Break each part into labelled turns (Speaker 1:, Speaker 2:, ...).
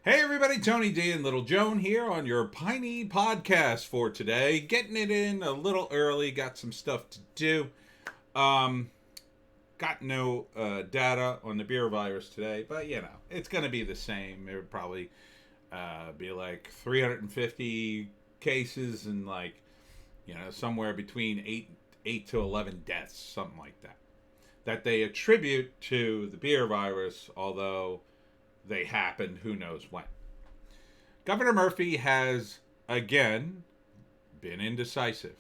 Speaker 1: Hey everybody, Tony D and Little Joan here on your Piney podcast for today. Getting it in a little early, got some stuff to do. Um, got no data on the beer virus today, but it's going to be the same. It would probably be like 350 cases and somewhere between 8 to 11 deaths, something like that. That they attribute to the beer virus, although they happened who knows when. Governor Murphy has again been indecisive.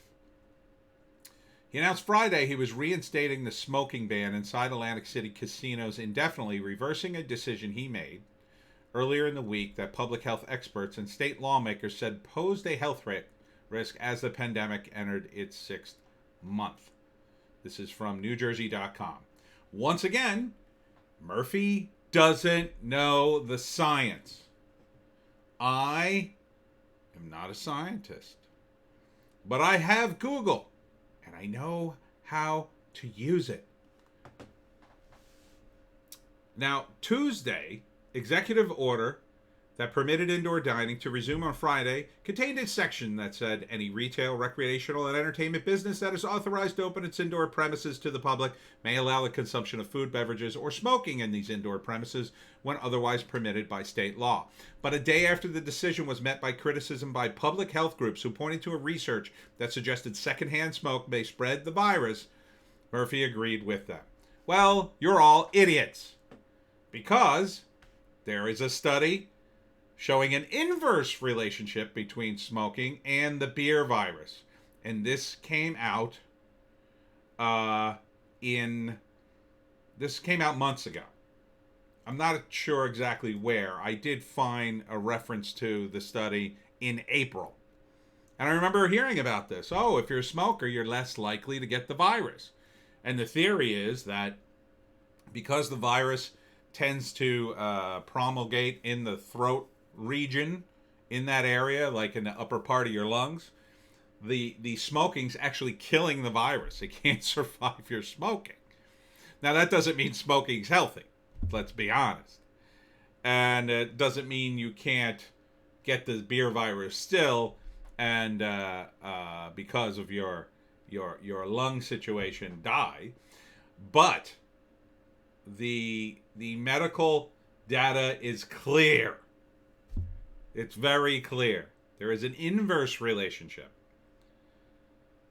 Speaker 1: He announced Friday he was reinstating the smoking ban inside Atlantic City casinos indefinitely, reversing a decision he made earlier in the week that public health experts and state lawmakers said posed a health risk as the pandemic entered its sixth month. This is from NewJersey.com. Once again, Murphy doesn't know the science. I am not a scientist, but I have Google, and I know how to use it. Now, Tuesday, executive order that permitted indoor dining to resume on Friday contained a section that said any retail, recreational, and entertainment business that is authorized to open its indoor premises to the public may allow the consumption of food, beverages, or smoking in these indoor premises when otherwise permitted by state law. But a day after the decision was met by criticism by public health groups who pointed to a research that suggested secondhand smoke may spread the virus, Murphy agreed with them. Well, you're all idiots. Because there is a study showing an inverse relationship between smoking and the beer virus. And this came out months ago. I'm not sure exactly where. I did find a reference to the study in April. And I remember hearing about this. Oh, if you're a smoker, you're less likely to get the virus. And the theory is that because the virus tends to promulgate in the throat region in that area, like in the upper part of your lungs, the smoking's actually killing the virus. It can't survive your smoking. Now, that doesn't mean smoking's healthy. Let's be honest. And it doesn't mean you can't get the beer virus still, and because of your lung situation, die. But the medical data is clear. It's very clear. There is an inverse relationship.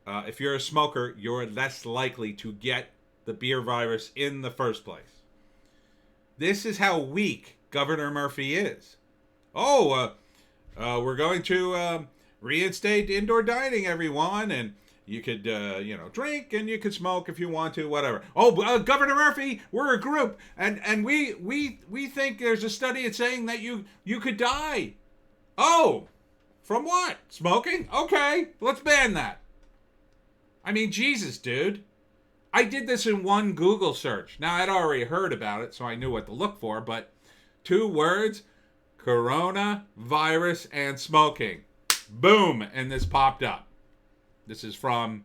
Speaker 1: If you're a smoker, you're less likely to get the beer virus in the first place. This is how weak Governor Murphy is. We're going to reinstate indoor dining, everyone, and you could, drink and you could smoke if you want to, whatever. Governor Murphy, we're a group, and we think there's a study that's saying that you could die. Oh, from what? Smoking? Okay, let's ban that. I mean, Jesus, dude. I did this in one Google search. Now, I'd already heard about it, so I knew what to look for, but 2 words, coronavirus and smoking. Boom, and this popped up. This is from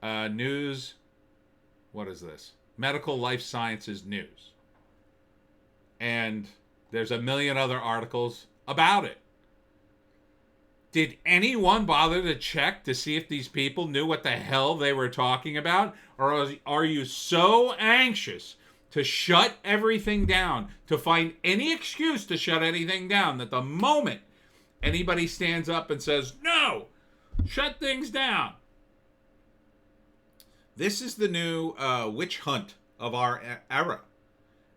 Speaker 1: News, what is this? Medical Life Sciences News. And there's a million other articles about it. Did anyone bother to check to see if these people knew what the hell they were talking about? Or are you so anxious to shut everything down, to find any excuse to shut anything down, that the moment anybody stands up and says, no, shut things down? This is the new witch hunt of our era.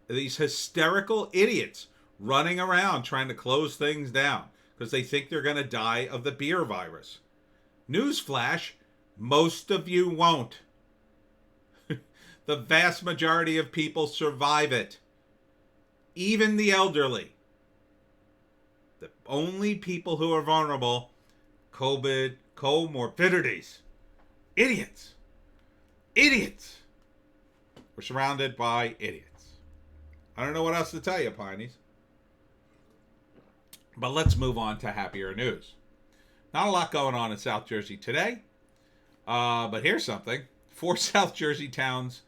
Speaker 1: These hysterical idiots running around trying to close things down because they think they're going to die of the beer virus. Newsflash, most of you won't. The vast majority of people survive it. Even the elderly. The only people who are vulnerable, COVID, comorbidities. Idiots. Idiots. We're surrounded by idiots. I don't know what else to tell you, Pineys. But let's move on to happier news. Not a lot going on in South Jersey today. But here's something. 4 South Jersey towns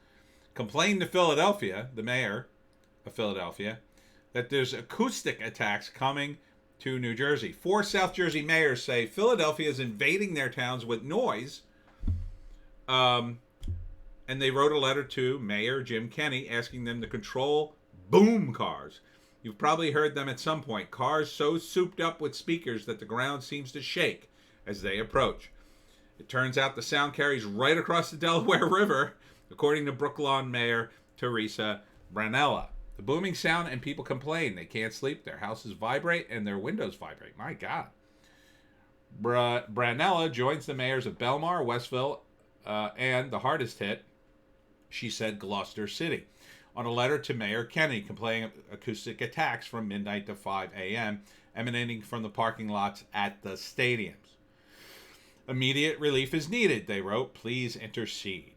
Speaker 1: complained to Philadelphia, the mayor of Philadelphia, that there's acoustic attacks coming to New Jersey. 4 South Jersey mayors say Philadelphia is invading their towns with noise. And they wrote a letter to Mayor Jim Kenney asking them to control boom cars. You've probably heard them at some point. Cars so souped up with speakers that the ground seems to shake as they approach. It turns out the sound carries right across the Delaware River, according to Brooklawn Mayor Teresa Branella. The booming sound and people complain. They can't sleep. Their houses vibrate and their windows vibrate. My God. Branella joins the mayors of Belmar, Westville, and the hardest hit, she said, Gloucester City, on a letter to Mayor Kenney complaining of acoustic attacks from midnight to 5 a.m. emanating from the parking lots at the stadiums. Immediate relief is needed, they wrote. Please intercede.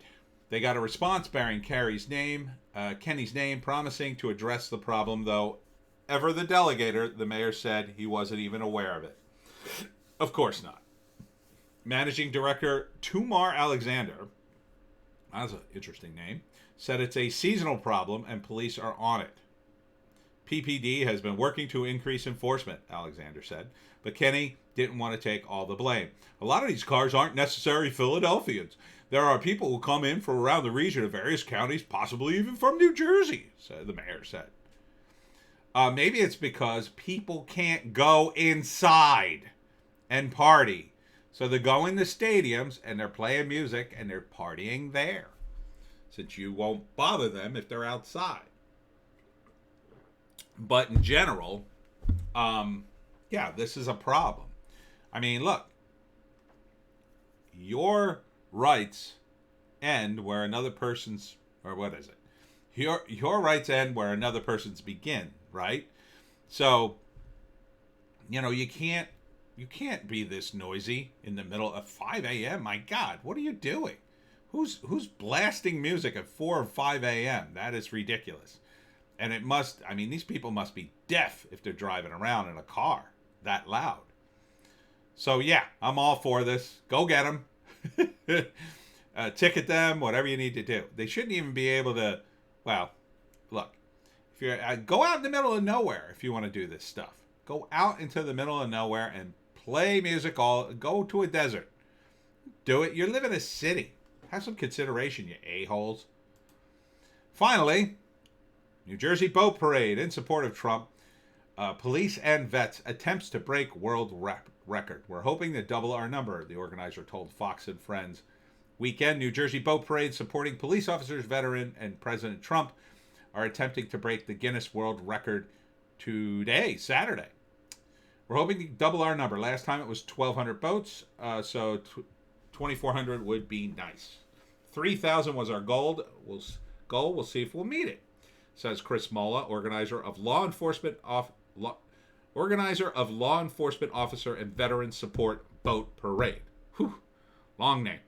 Speaker 1: They got a response bearing Kenney's name, promising to address the problem, though ever the delegator, the mayor said he wasn't even aware of it. Of course not. Managing Director Tumar Alexander, that's an interesting name, said it's a seasonal problem and police are on it. PPD has been working to increase enforcement, Alexander said, but Kenney didn't want to take all the blame. A lot of these cars aren't necessarily Philadelphians. There are people who come in from around the region of various counties, possibly even from New Jersey, the mayor said. Maybe it's because people can't go inside and party. So they go in the stadiums and they're playing music and they're partying there, since you won't bother them if they're outside. But in general, this is a problem. I mean, look, your rights end where another person's, or what is it? Your rights end where another person's begin, right? So, you can't be this noisy in the middle of 5 a.m. My God, what are you doing? Who's blasting music at 4 or 5 a.m.? That is ridiculous. And these people must be deaf if they're driving around in a car that loud. So yeah, I'm all for this. Go get them. Ticket them, whatever you need to do. They shouldn't even be able to, look, if you're, go out in the middle of nowhere if you want to do this stuff. Go out into the middle of nowhere and play music go to a desert. Do it. You live in a city. Have some consideration, you a-holes. Finally, New Jersey boat parade in support of Trump. Police and vets attempts to break world record. We're hoping to double our number, the organizer told Fox and Friends. Weekend, New Jersey boat parade supporting police officers, veteran, and President Trump are attempting to break the Guinness World Record today, Saturday. We're hoping to double our number. Last time it was 1,200 boats, so 2,400 would be nice. 3,000 was our goal. We'll see if we'll meet it, says Chris Mola, organizer of law enforcement officer and veteran support boat parade. Whew, long name.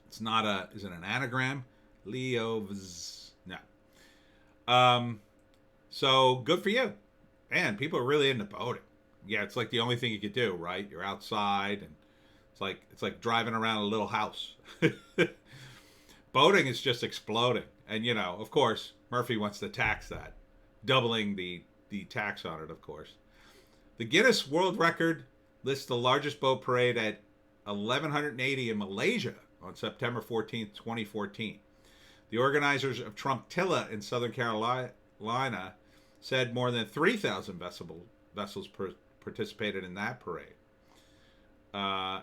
Speaker 1: It's not is it an anagram? Leo's, no. So good for you. Man, people are really into boating. Yeah, it's like the only thing you could do, right? You're outside and it's like driving around a little house. Boating is just exploding. And of course, Murphy wants to tax that, doubling the tax on it, of course. The Guinness World Record lists the largest boat parade at 1,180 in Malaysia on September 14th, 2014. The organizers of Trumptilla in Southern Carolina said more than 3,000 vessels participated in that parade.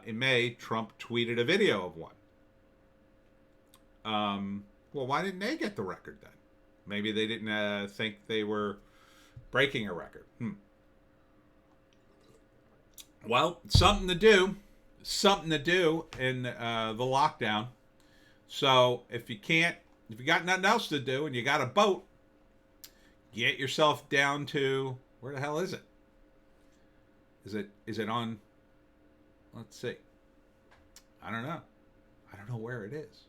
Speaker 1: In May, Trump tweeted a video of one. Well, why didn't they get the record then? Maybe they didn't think they were breaking a record. Well, something to do in the lockdown. So if you got nothing else to do and you got a boat, get yourself down to, where the hell is it? Is it on, let's see. I don't know where it is.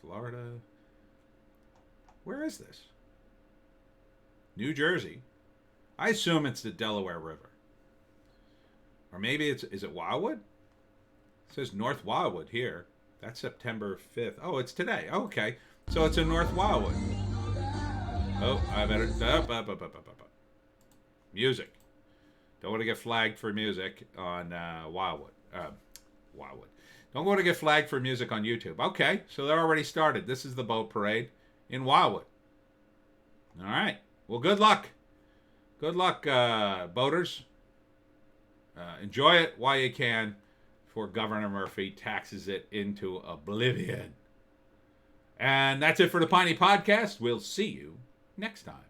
Speaker 1: Florida. Where is this? New Jersey. I assume it's the Delaware River. Or maybe is it Wildwood? It says North Wildwood here. That's September 5th. Oh, it's today. Oh, okay. So it's in North Wildwood. Oh, I better... Music. Don't want to get flagged for music on Wildwood. Wildwood. Don't want to get flagged for music on YouTube. Okay, so they're already started. This is the boat parade in Wildwood. All right. Well, good luck. Good luck, boaters. Enjoy it while you can before Governor Murphy taxes it into oblivion. And that's it for the Piney Podcast. We'll see you next time.